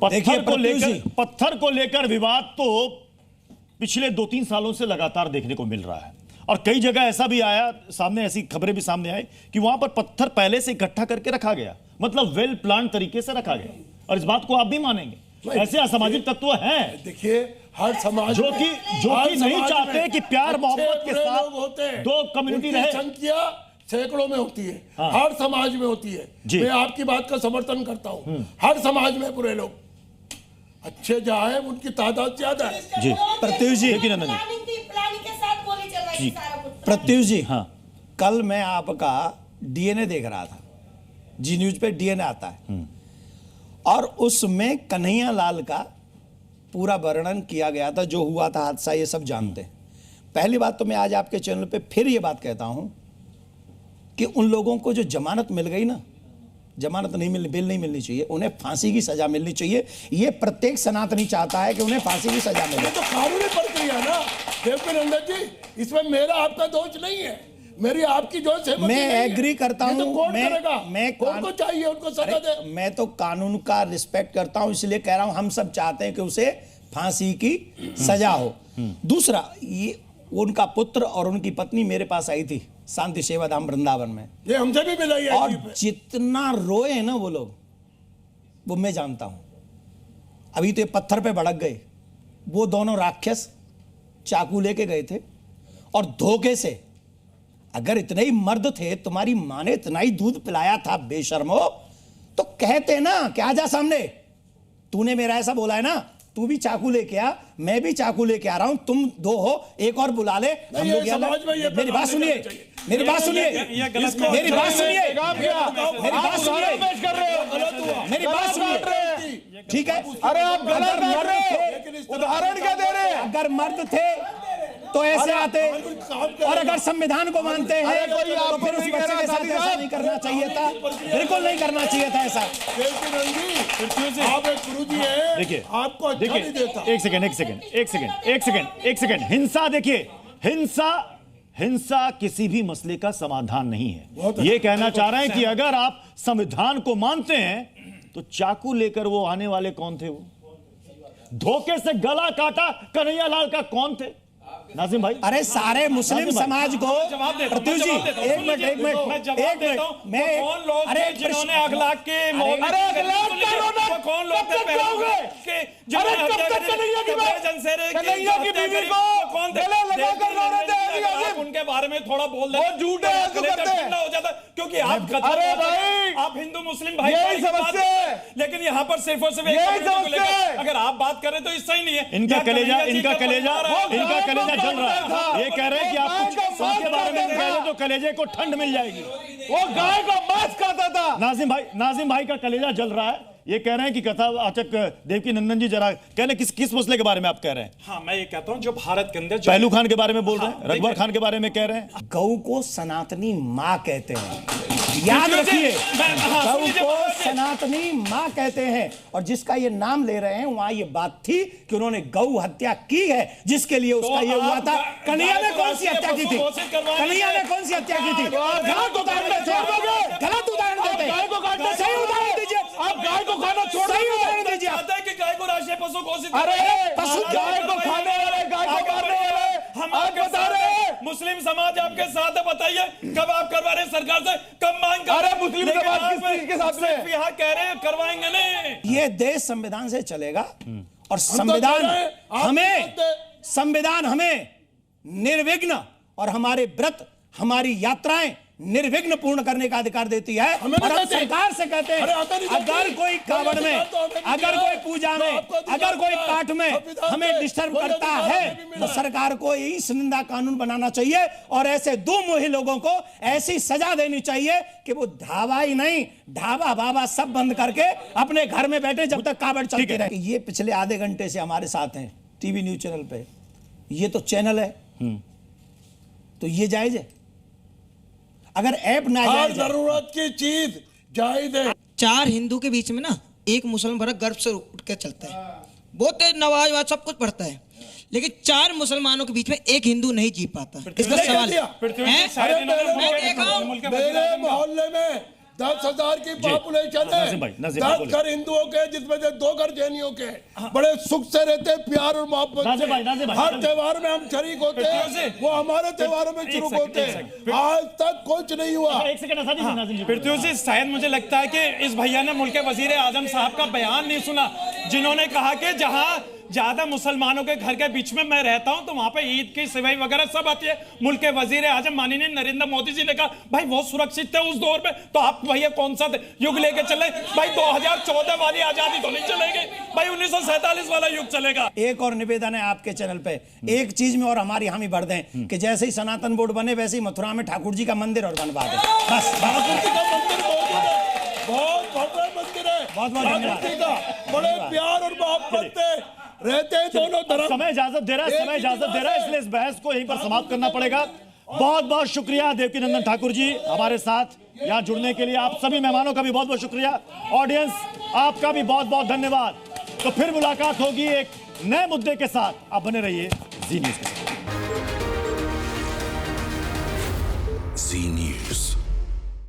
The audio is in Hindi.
पत्थर को लेकर विवाद तो पिछले 2-3 सालों से लगातार देखने को मिल रहा है और कई जगह ऐसा भी आया सामने, ऐसी खबरें भी सामने आई कि वहां पर पत्थर पहले से इकट्ठा करके रखा गया, मतलब वेल प्लान तरीके से रखा गया। और इस बात को आप भी मानेंगे, ऐसे असामाजिक तत्व हैं। देखिए, हर समाज जो कि नहीं चाहते कि प्यार मोहब्बत के साथ दो कम्युनिटी रहे। संख्या सैकड़ों में होती है, हर समाज में होती है। मैं आपकी बात का समर्थन करता हूँ, हर समाज में बुरे लोग, अच्छे जहाँ है उनकी तादाद ज्यादा है। जी प्रत्युष जी, प्रत्युष जी, हाँ, कल मैं आपका डीएनए देख रहा था, जी न्यूज पे डीएनए आता है और उसमें कन्हैया लाल का पूरा वर्णन किया गया था, जो हुआ था हादसा, ये सब जानते हैं। पहली बात तो मैं आज आपके चैनल पे फिर ये बात कहता हूं कि उन लोगों को जो जमानत मिल गई ना, जमानत नहीं मिलनी, बेल नहीं मिलनी चाहिए, उन्हें फांसी की सजा मिलनी चाहिए। ये प्रत्येक सनातनी चाहता है कि उन्हें फांसी की सजा मिले। तो कानूनी प्रक्रिया ना देवकीनंदन जी, इसमें मेरा आपका दोष नहीं है, मेरी आपकी जो सहमति मैं एग्री करता हूं। मैं कौन को चाहिए उनको सजा दे। मैं तो कानून का रिस्पेक्ट करता हूं, इसलिए कह रहा हूं हम सब चाहते हैं कि उसे फांसी की सजा हो। दूसरा, ये उनका पुत्र और उनकी पत्नी मेरे पास आई थी शांति सेवा धाम वृंदावन में, ये हमसे भी मिलाई है, और जितना रोए ना वो लोग, वो मैं जानता हूं। अभी तो ये पत्थर पे भड़क गए, वो दोनों राक्षस चाकू लेके गए थे और धोखे से, अगर इतने ही मर्द थे, तुम्हारी माँ ने इतना ही दूध पिलाया था बेशर्मो, तो कहते ना कि आजा सामने, तूने मेरा ऐसा बोला है ना, तू भी चाकू लेके आ, मैं भी चाकू लेके आ रहा हूं, तुम दो हो, एक और बुला ले, हम लोग। मेरी बात सुनिए, मेरी बात सुनिए, मेरी बात सुनिए, मेरी बात सुनिए, मेरी बात सुनिए, ठीक है? अरे आप गलत कर रहे हो, उदाहरण क्या दे रहे हैं? अगर मर्द थे तो ऐसे आते, और अगर संविधान को मानते हैं तो फिर उस बच्चे के साथ ऐसा नहीं करना चाहिए था, बिल्कुल नहीं करना चाहिए था ऐसा। आप एक गुरुजी हैं, देखिए, आपको अच्छा नहीं देता। एक सेकंड, हिंसा, देखिए, हिंसा किसी भी मसले का समाधान नहीं है। ये कहना चाह रहे हैं कि अगर आप संविधान को मानते हैं तो चाकू लेकर वो आने वाले कौन थे? वो धोखे से गला काटा कन्हैया लाल का कौन थे? नाजिम भाई, अरे सारे मुस्लिम समाज को, प्रत्युष जी, एक मिनट, मैं कौन लोग थे जिन्होंने अखलाक के कौन लोग थे उनके बारे में थोड़ा बोल दे, झूठे हो जाता, क्योंकि आप हिंदू मुस्लिम भाई, लेकिन यहाँ पर सिर्फ और सिर्फ अगर आप बात करें तो इससे ही नहीं है। इनका कलेजा जल रहा है। ये कह रहे हैं कि आप कुछ उनके बारे में कह रहे तो कलेजे को ठंड मिल जाएगी। वो गाय का मांस खाता था। नाजिम भाई का कलेजा जल रहा है। ये कह रहे हैं कि कथा वाचक देवकीनंदन जी जरा कह रहे किस मसले के बारे में आप कह रहे हैं? हाँ, मैं ये कहता हूँ जो भारत के अंदर पहलू खान के बारे में बोल रहे हैं, रघुवर खान के बारे में कह रहे हैं। गौ को सनातनी माँ कहते हैं, याद रखिए, गौ को सनातनी माँ कहते हैं। और जिसका ये नाम ले रहे हैं, वहां ये बात थी कि उन्होंने गौ हत्या की है, जिसके लिए उसका ये हुआ था। कन्हैया ने कौन सी हत्या की थी? कन्हैया ने कौन सी हत्या की थी? गलत उदाहरण देते, सही उदाहरण दीजिए। आप गाय को खाना छोड़, सही उदाहरण दीजिए। कि गाय को राष्ट्रीय पशु घोषित, अरे पशु, गाय को खाने वाले, गाय को मारने वाले हम आप बता रहे हैं। मुस्लिम समाज आपके साथ है, बताइए कब आप करवा रहे हैं सरकार से, कब मांग कर? अरे मुस्लिम समाज किस चीज के साथ में यहाँ कह रहे हैं करवाएंगे नहीं। ये देश संविधान से चलेगा और संविधान हमें निर्विघ्न और हमारे व्रत, हमारी यात्राएं निर्विघ्न पूर्ण करने का अधिकार देती है। और हम सरकार से कहते हैं, अगर कोई कावड़ में, अगर कोई पूजा में, अगर कोई पाठ में हमें डिस्टर्ब करता है तो सरकार को इस निंदा कानून बनाना चाहिए और ऐसे दो मुही लोगों को ऐसी सजा देनी चाहिए कि वो ढाबा ही नहीं, ढाबा बाबा सब बंद करके अपने घर में बैठे जब तक कावड़ चलते रहे। ये पिछले आधे घंटे से हमारे साथ हैं टीवी न्यूज चैनल पे, ये तो चैनल है, तो ये जायज है? अगर ऐप ना जाए, जरूरत की चीज जायज है। 4 हिंदू के बीच में ना एक मुसलमान बड़ा गर्व से उठ के चलता है, बहुत नवाज वाज सब कुछ पढ़ता है, लेकिन 4 मुसलमानों के बीच में एक हिंदू नहीं जीत पाता। इसका सवाल है। मेरे मोहल्ले में 10,000 की पॉपुलेशन है, नाज़िम भाई, नाज़िम भाई 10 बोलिए। घर हिंदुओं के जिसमें से 2 घर जैनियों के, बड़े सुख से रहते हैं, प्यार और मोहब्बत नाज़िम भाई, नाज़िम से। भाई, हर त्योहार में हम शरीक होते हैं, वो हमारे त्योहारों में शुरू होते हैं। आज तक कुछ नहीं हुआ। एक सेकंड आजादी से नाज़िम जी। पृथ्वी जी, शायद मुझे लगता है कि इस भैया ने मुल्क के वजीर आजम साहब का बयान नहीं सुना, जिन्होंने कहा कि जहां ज्यादा मुसलमानों के घर के बीच में मैं रहता हूं तो वहां पे ईद की सेवई वगैरह सब आती है। मुल्क के वजीर आजम माननीय नरेंद्र मोदी जी ने कहा भाई वो सुरक्षित थे उस दौर में, तो आप भैया कौन सा युग लेके चले भाई? 2014 वाली आजादी तो नहीं चलेगी भाई, 1947 वाला युग चलेगा। एक और निवेदन है आपके चैनल पे, एक चीज में और हमारी हामी बढ़ दें कि जैसे ही सनातन बोर्ड बने वैसे ही मथुरा में ठाकुर जी का मंदिर और बनवा दें बस। ठाकुर जी का मंदिर मौजूद है, बहुत भव्य मंदिर है, बहुत बहुत धन्यवाद। ठाकुर जी का बड़े प्यार और मोहब्बत से रहते हैं दोनों तरफ। समय इजाजत दे रहा है, समय इजाजत दे रहा है, इसलिए इस बहस को यहीं पर समाप्त करना पड़ेगा। बहुत बहुत शुक्रिया देवकीनंदन ठाकुर जी हमारे साथ यहाँ जुड़ने के लिए। आप सभी मेहमानों का भी बहुत बहुत शुक्रिया। ऑडियंस आपका भी बहुत बहुत धन्यवाद। तो फिर मुलाकात होगी एक नए मुद्दे के साथ। आप बने रहिए जी न्यूज़ के साथ। जी न्यूज़।